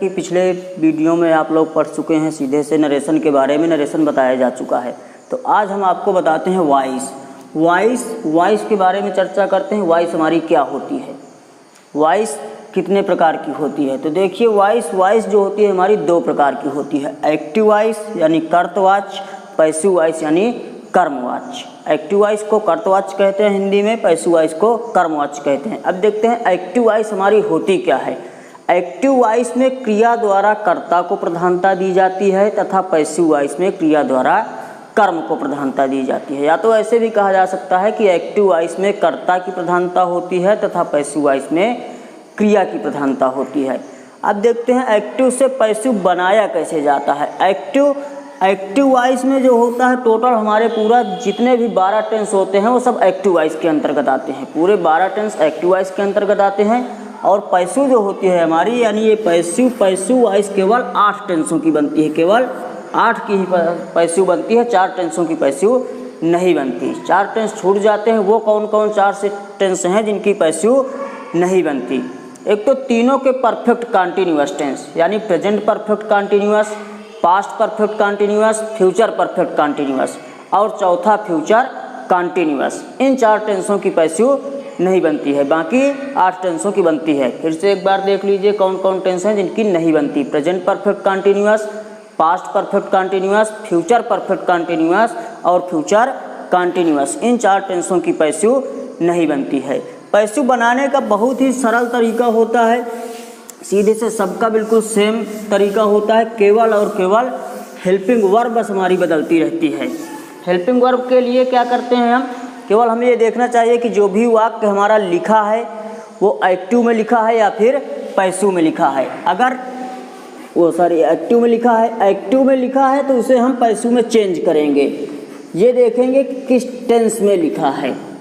कि पिछले वीडियो में आप लोग पढ़ चुके हैं सीधे से नरेशन के बारे में, नरेशन बताया जा चुका है। तो आज हम आपको बताते हैं वॉइस के बारे में चर्चा करते हैं। वॉइस हमारी क्या होती है, वॉइस कितने प्रकार की होती है। तो देखिए वॉइस जो होती है हमारी दो प्रकार की होती है, एक्टिव वॉइस यानी कर्तवाच्य, पैसिव वॉइस यानी कर्मवाच्य। एक्टिव वॉइस को कर्तवाच्य कहते हैं हिंदी में, पैसिव वॉइस को कर्मवाच्य कहते हैं। अब देखते हैं एक्टिव वॉइस हमारी होती क्या है। एक्टिव वॉइस में क्रिया द्वारा कर्ता को प्रधानता दी जाती है तथा पैसिव वॉइस में क्रिया द्वारा कर्म को प्रधानता दी जाती है। या तो ऐसे भी कहा जा सकता है कि एक्टिव वॉइस में कर्ता की प्रधानता होती है तथा पैसिव वॉइस में क्रिया की प्रधानता होती है। अब देखते हैं एक्टिव से पैसिव बनाया कैसे जाता है। एक्टिव वॉइस में जो होता है टोटल हमारे पूरा जितने भी 12 टेंस होते हैं वो सब एक्टिव वॉइस के अंतर्गत आते हैं। पूरे 12 टेंस एक्टिव वॉइस के अंतर्गत आते हैं। और पैसिव जो होती है हमारी यानी ये पैसिव वॉइस केवल 8 टेंसों की बनती है, केवल 8 की ही पैसिव बनती है, 4 टेंसों की पैसिव नहीं बनती। 4 टेंस छूट जाते हैं। वो कौन कौन 4 से टेंस हैं जिनकी पैसिव नहीं बनती। एक तो तीनों के परफेक्ट कॉन्टिन्यूअस टेंस यानी present perfect continuous, past perfect continuous, future perfect continuous और चौथा फ्यूचर कॉन्टिन्यूअस। इन 4 टेंसों की पैसिव नहीं बनती है, बाकी 8 टेंसों की बनती है। फिर से एक बार देख लीजिए कौन कौन टेंस हैं जिनकी नहीं बनती। Present perfect continuous, past perfect continuous, future perfect continuous और फ्यूचर कॉन्टिन्यूअस। इन 4 टेंसों की पैसिव नहीं बनती है। पैसिव बनाने का बहुत ही सरल तरीका होता है, सीधे से सबका बिल्कुल सेम तरीका होता है। केवल और केवल हेल्पिंग वर्ब बस हमारी बदलती रहती है। हेल्पिंग वर्ब के लिए क्या करते हैं हम, केवल हमें ये देखना चाहिए कि जो भी वाक्य हमारा लिखा है वो एक्टिव में लिखा है या फिर पैसिव में लिखा है। अगर एक्टिव में लिखा है तो उसे हम पैसिव में चेंज करेंगे। ये देखेंगे कि किस टेंस में लिखा है।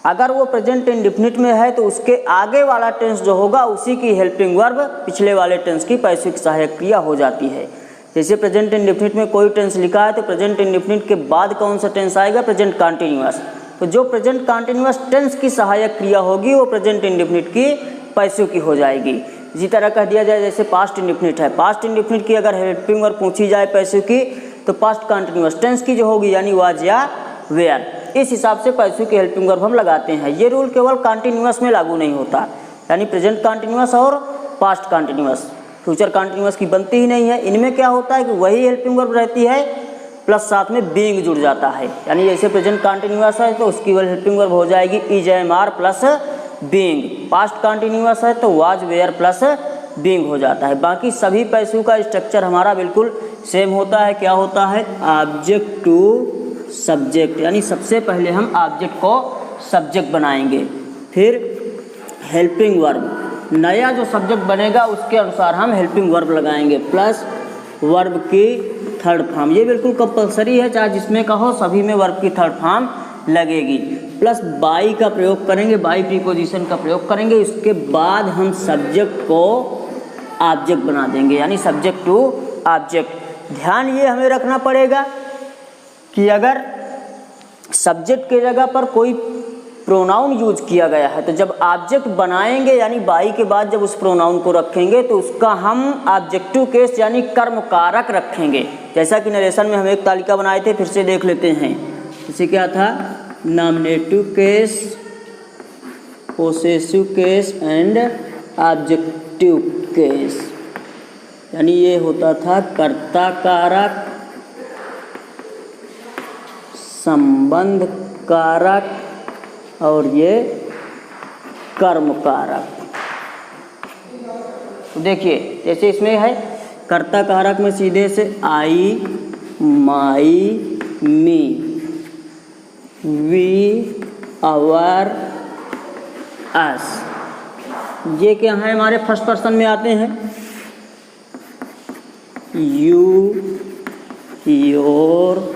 अगर वो प्रेजेंट इंडेफिनिट में है तो उसके आगे वाला टेंस जो होगा उसी की हेल्पिंग वर्ब पिछले वाले टेंस की पैसिव सहायक क्रिया हो जाती है। जैसे प्रेजेंट इंडेफिनिट में कोई टेंस लिखा है तो प्रेजेंट इंडेफिनिट के बाद कौन सा टेंस आएगा, प्रेजेंट कॉन्टिन्यूअस। तो जो प्रेजेंट कॉन्टिन्यूअस टेंस की सहायक क्रिया होगी वो प्रेजेंट इंडेफिनिट की पैसिव की हो जाएगी। इसी तरह कह दिया जाए जैसे पास्ट इंडेफिनिट है, पास्ट इंडेफिनिट की अगर हेल्पिंग वर्ब पूछी जाए पैसिव की तो पास्ट कॉन्टिन्यूअस टेंस की जो होगी यानी वाज या वेयर। इस हिसाब से पैसिव की हेल्पिंग वर्ब हम लगाते हैं। ये रूल केवल कॉन्टिन्यूअस में लागू नहीं होता, यानी प्रेजेंट कॉन्टिन्यूअस और पास्ट कॉन्टिन्यूअस, फ्यूचर कॉन्टिन्यूअस की बनती ही नहीं है। इनमें क्या होता है कि वही हेल्पिंग वर्ब रहती है प्लस साथ में बीइंग जुड़ जाता है। यानी जैसे प्रेजेंट कॉन्टिन्यूअस है तो उसकी हेल्पिंग वर्ब हो जाएगी is am are plus being. Past continuous है तो वाज वेयर प्लस बीइंग हो जाता है। बाकी सभी पैसिव का स्ट्रक्चर हमारा बिल्कुल सेम होता है। क्या होता है, ऑब्जेक्ट टू सब्जेक्ट, यानी सबसे पहले हम ऑब्जेक्ट को सब्जेक्ट बनाएंगे, फिर हेल्पिंग वर्ब, नया जो सब्जेक्ट बनेगा उसके अनुसार हम हेल्पिंग वर्ब लगाएंगे, प्लस वर्ब की थर्ड फॉर्म। ये बिल्कुल कंपलसरी है, चाहे जिसमें कहो सभी में वर्ब की थर्ड फॉर्म लगेगी। प्लस बाई का प्रयोग करेंगे, बाई प्रीपोजिशन का प्रयोग करेंगे। इसके बाद हम सब्जेक्ट को ऑब्जेक्ट बना देंगे, यानी सब्जेक्ट टू ऑब्जेक्ट। ध्यान ये हमें रखना पड़ेगा कि अगर सब्जेक्ट की जगह पर कोई प्रोनाउन यूज किया गया है तो जब ऑब्जेक्ट बनाएंगे यानी बाई के बाद जब उस प्रोनाउन को रखेंगे तो उसका हम ऑब्जेक्टिव केस यानी कर्म कारक रखेंगे। जैसा कि नरेशन में हम एक तालिका बनाए थे, फिर से देख लेते हैं। जैसे क्या था, nominative case, possessive case and objective case. यानी ये होता था कर्ता कारक, संबंध कारक और ये कर्म कारक। तो देखिए जैसे इसमें है कर्ता कारक में सीधे से आई, माई, मी, वी, आवर, अस, ये क्या है हमारे फर्स्ट पर्सन में आते हैं। यू, योर,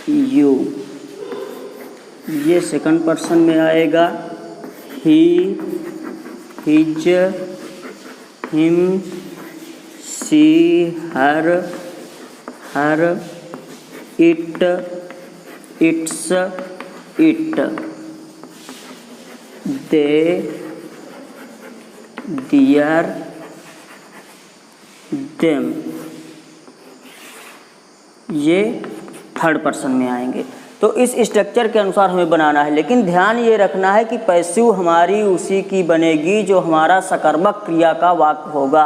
यू, ये सेकंड पर्सन में आएगा। He, his, him, she, her, her, it, its, it, they, their, them, ये थर्ड पर्सन में आएंगे। तो इस स्ट्रक्चर के अनुसार हमें बनाना है, लेकिन ध्यान ये रखना है कि पैसिव हमारी उसी की बनेगी जो हमारा सकर्मक क्रिया का वाक्य होगा,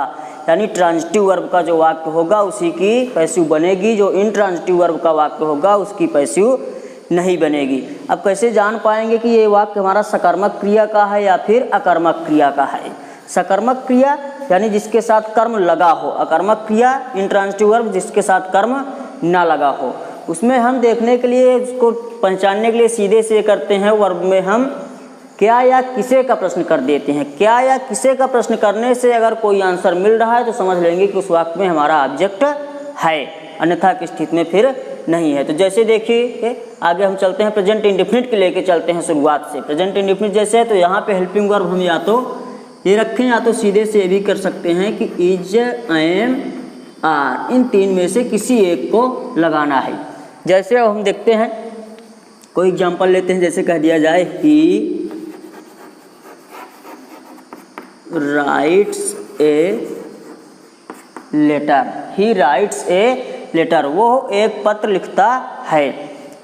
यानी ट्रांजिटिव वर्ब का जो वाक्य होगा उसी की पैसिव बनेगी, जो इंट्रांजिटिव वर्ब का वाक्य होगा उसकी पैसिव नहीं बनेगी। अब कैसे जान पाएंगे कि ये वाक्य हमारा सकर्मक क्रिया का है या फिर अकर्मक क्रिया का है? सकर्मक क्रिया यानी जिसके साथ कर्म लगा हो, अकर्मक क्रिया इंट्रांजिटिव वर्ब जिसके साथ कर्म ना लगा हो। उसमें हम देखने के लिए, उसको पहचानने के लिए सीधे से करते हैं, वर्ब में हम क्या या किसे का प्रश्न कर देते हैं। क्या या किसे का प्रश्न करने से अगर कोई आंसर मिल रहा है तो समझ लेंगे कि उस वाक्य में हमारा ऑब्जेक्ट है, अन्यथा की स्थिति में फिर नहीं है। तो जैसे देखिए आगे हम चलते हैं, प्रेजेंट इंडेफिनिट के लेके चलते हैं शुरुआत से। प्रेजेंट इंडेफिनिट जैसे है तो यहाँ पे हेल्पिंग वर्ब हम या तो ये रखें या तो सीधे से ये भी कर सकते हैं कि इज, एम, आर, इन तीन में से किसी एक को लगाना है। जैसे अब हम देखते हैं, कोई एग्जांपल लेते हैं, जैसे कह दिया जाए he writes a letter, he writes a letter, वो एक पत्र लिखता है।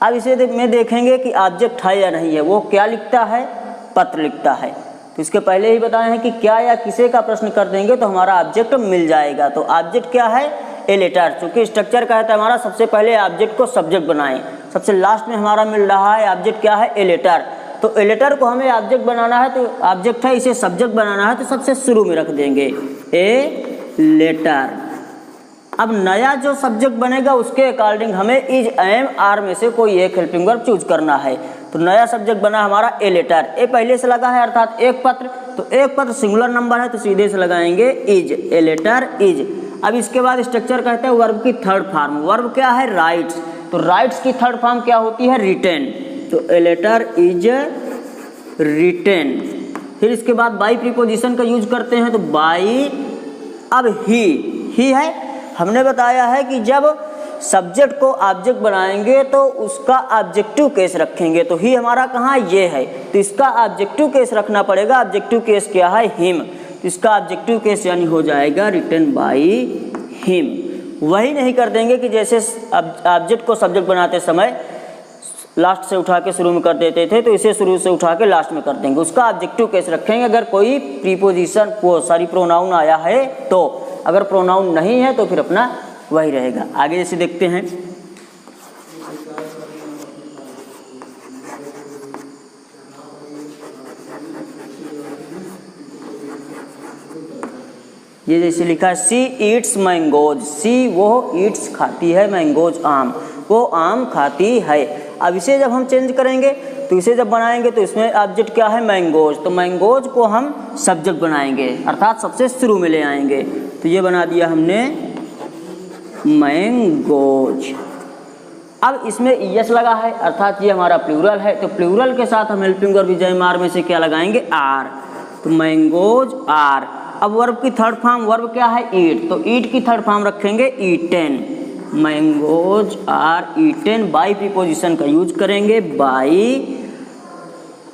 अब इसे में देखेंगे कि ऑब्जेक्ट है या नहीं है। वो क्या लिखता है? पत्र लिखता है। तो इसके पहले ही बताए हैं कि क्या या किसे का प्रश्न कर देंगे तो हमारा ऑब्जेक्ट मिल जाएगा। तो ऑब्जेक्ट क्या है? A letter. चूँकि स्ट्रक्चर कहता है हमारा सबसे पहले ऑब्जेक्ट को सब्जेक्ट बनाएं, सबसे लास्ट में हमारा मिल रहा है ऑब्जेक्ट क्या है? A letter. तो ए लेटर को हमें ऑब्जेक्ट बनाना है, तो ऑब्जेक्ट है, इसे सब्जेक्ट बनाना है, तो सबसे शुरू में रख देंगे ए लेटर। अब नया जो सब्जेक्ट बनेगा उसके अकॉर्डिंग हमें इज, एम, आर में से कोई एक हेल्पिंग वर्ब चूज करना है। तो नया सब्जेक्ट बना हमारा ए लेटर, ए पहले से लगा है अर्थात एक पत्र, तो एक पत्र सिंगुलर नंबर है तो सीधे से लगाएंगे इज, ए लेटर इज। अब इसके बाद स्ट्रक्चर कहते हैं वर्ब की थर्ड फॉर्म। वर्ब क्या है? राइट्स। तो राइट्स की थर्ड फॉर्म क्या होती है? रिटेन। तो ए लेटर इज रिटेन। फिर इसके बाद बाई प्रीपोजिशन का यूज करते हैं, तो बाई। अब ही है, हमने बताया है कि जब सब्जेक्ट को ऑब्जेक्ट बनाएंगे तो उसका ऑब्जेक्टिव केस रखेंगे। तो ही हमारा कहाँ? ये है, तो इसका ऑब्जेक्टिव केस रखना पड़ेगा। ऑब्जेक्टिव केस क्या है? हिम। तो इसका ऑब्जेक्टिव केस यानी हो जाएगा रिटन बाई हिम। वही नहीं कर देंगे कि जैसे ऑब्जेक्ट को सब्जेक्ट बनाते समय लास्ट से उठा के शुरू में कर देते थे, तो इसे शुरू से उठा के लास्ट में कर देंगे। उसका ऑब्जेक्टिव केस रखेंगे अगर कोई प्रीपोजिशन प्रोनाउन आया है तो। अगर प्रोनाउन नहीं है तो फिर अपना वही रहेगा। आगे जैसे देखते हैं, ये जैसे लिखा है सी ईट्स मैंगोज। सी वो ईट्स खाती है, मैंगोज आम, वो आम खाती है। अब इसे जब हम चेंज करेंगे तो इसे जब बनाएंगे तो इसमें ऑब्जेक्ट क्या है? मैंगोज। तो मैंगोज को हम सब्जेक्ट बनाएंगे अर्थात सबसे शुरू में ले आएंगे। तो ये बना दिया हमने मैंगोज। अब इसमें यस लगा है अर्थात ये हमारा प्लूरल है, तो प्लूरल के साथ हम हेल्पिंग वर्ब विजयमार में से क्या लगाएंगे? आर। तो मैंगोज आर। अब वर्ब की थर्ड फॉर्म, वर्ब क्या है? ईट। तो ईट की थर्ड फॉर्म रखेंगे eaten. Mangoes are eaten. By preposition का यूज करेंगे बाई।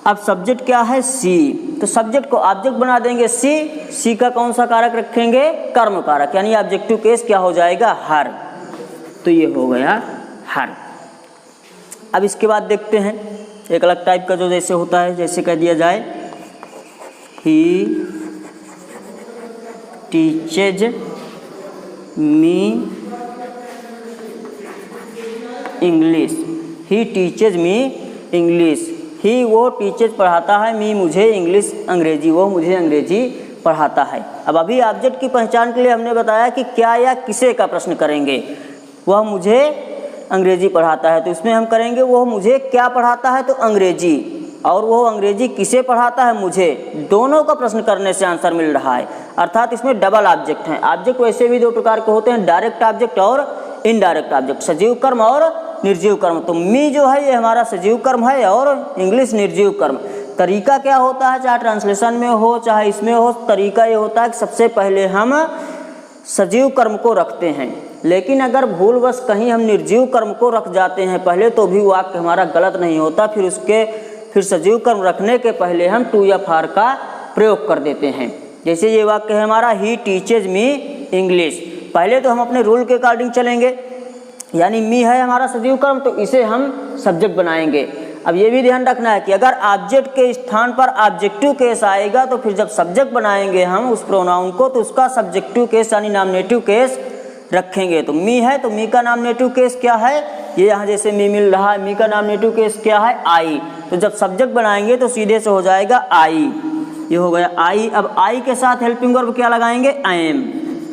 अब सब्जेक्ट क्या है? सी। तो सब्जेक्ट को ऑब्जेक्ट बना देंगे सी। सी का कौन सा कारक रखेंगे? कर्म कारक, यानी ऑब्जेक्टिव केस क्या हो जाएगा? हर। तो ये हो गया हर। अब इसके बाद देखते हैं एक अलग टाइप का जो जैसे होता है, जैसे कह दिया जाए ही टीचेज मी इंग्लिश। ही टीचेज मी इंग्लिश। ही वो टीचेज पढ़ाता है, मी मुझे इंग्लिश अंग्रेजी, वो मुझे अंग्रेजी पढ़ाता है। अब अभी ऑब्जेक्ट की पहचान के लिए हमने बताया कि क्या या किसे का प्रश्न करेंगे। वह मुझे अंग्रेजी पढ़ाता है, तो इसमें हम करेंगे वो मुझे क्या पढ़ाता है? तो अंग्रेजी। और वो अंग्रेजी किसे पढ़ाता है? मुझे। दोनों का प्रश्न करने से आंसर मिल रहा है अर्थात इसमें डबल ऑब्जेक्ट हैं। ऑब्जेक्ट वैसे भी दो प्रकार के होते हैं, डायरेक्ट ऑब्जेक्ट और इनडायरेक्ट ऑब्जेक्ट, सजीव कर्म और निर्जीव कर्म। तो मी जो है ये हमारा सजीव कर्म है और इंग्लिश निर्जीव कर्म। तरीका क्या होता है, चाहे ट्रांसलेशन में हो चाहे इसमें हो, तरीका ये होता है कि सबसे पहले हम सजीव कर्म को रखते हैं, लेकिन अगर भूलवश कहीं हम निर्जीव कर्म को रख जाते हैं पहले तो भी वाक्य हमारा गलत नहीं होता। फिर सजीव कर्म रखने के पहले हम टू या फार का प्रयोग कर देते हैं। जैसे ये वाक्य है हमारा ही टीचेज मी इंग्लिश। पहले तो हम अपने रूल के अकॉर्डिंग चलेंगे, यानी मी है हमारा सजीव कर्म, तो इसे हम सब्जेक्ट बनाएंगे। अब ये भी ध्यान रखना है कि अगर ऑब्जेक्ट के स्थान पर ऑब्जेक्टिव केस आएगा तो फिर जब सब्जेक्ट बनाएंगे हम उस प्रोनाउन को तो उसका सब्जेक्टिव केस यानी नॉमिनेटिव केस रखेंगे। तो मी है तो मी का नॉमिनेटिव केस क्या है, ये यहाँ जैसे मी मिल रहा है, मी का नॉमिनेटिव केस क्या है, आई। तो जब सब्जेक्ट बनाएंगे तो सीधे से हो जाएगा आई, ये हो गया आई। अब आई के साथ हेल्पिंग वर्ब क्या लगाएंगे, एम,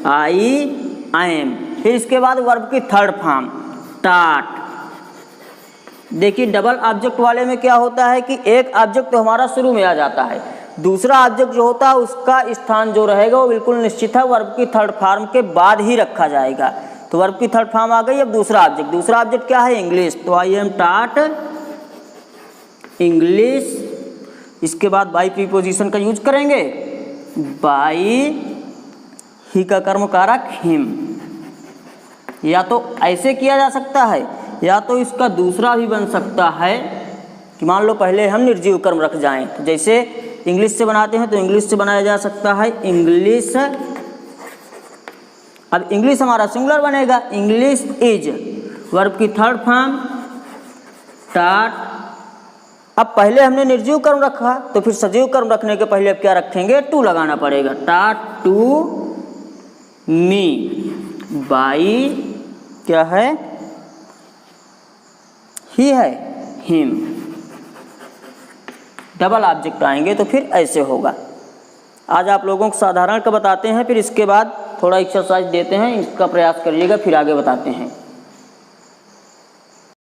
आई एम। फिर इसके बाद वर्ब की थर्ड फॉर्म टाट। देखिए डबल ऑब्जेक्ट वाले में क्या होता है कि एक ऑब्जेक्ट तो हमारा शुरू में आ जाता है, दूसरा ऑब्जेक्ट जो होता है उसका स्थान जो रहेगा वो बिल्कुल निश्चित है, वर्ब की थर्ड फॉर्म के बाद ही रखा जाएगा। तो वर्ब की थर्ड फॉर्म आ गई। अब दूसरा ऑब्जेक्ट क्या है, इंग्लिश। तो आई एम टाट इंग्लिश। इसके बाद बाई प्रीपोजिशन का यूज करेंगे, बाई ही का कर्म कारक हिम। या तो ऐसे किया जा सकता है या तो इसका दूसरा भी बन सकता है कि मान लो पहले हम निर्जीव कर्म रख जाएं, तो जैसे इंग्लिश से बनाते हैं तो इंग्लिश से बनाया जा सकता है इंग्लिश। अब इंग्लिश हमारा सिंगुलर बनेगा, इंग्लिश इज। वर्ब की थर्ड फॉर्म टाट। अब पहले हमने निर्जीव कर्म रखा तो फिर सजीव कर्म रखने के पहले अब क्या रखेंगे, टू लगाना पड़ेगा। टाट टू मी बाई क्या है, ही है हिम। डबल ऑब्जेक्ट आएंगे तो फिर ऐसे होगा। आज आप लोगों को साधारण का बताते हैं, फिर इसके बाद थोड़ा एक्सरसाइज देते हैं, इसका प्रयास करिएगा, फिर आगे बताते हैं।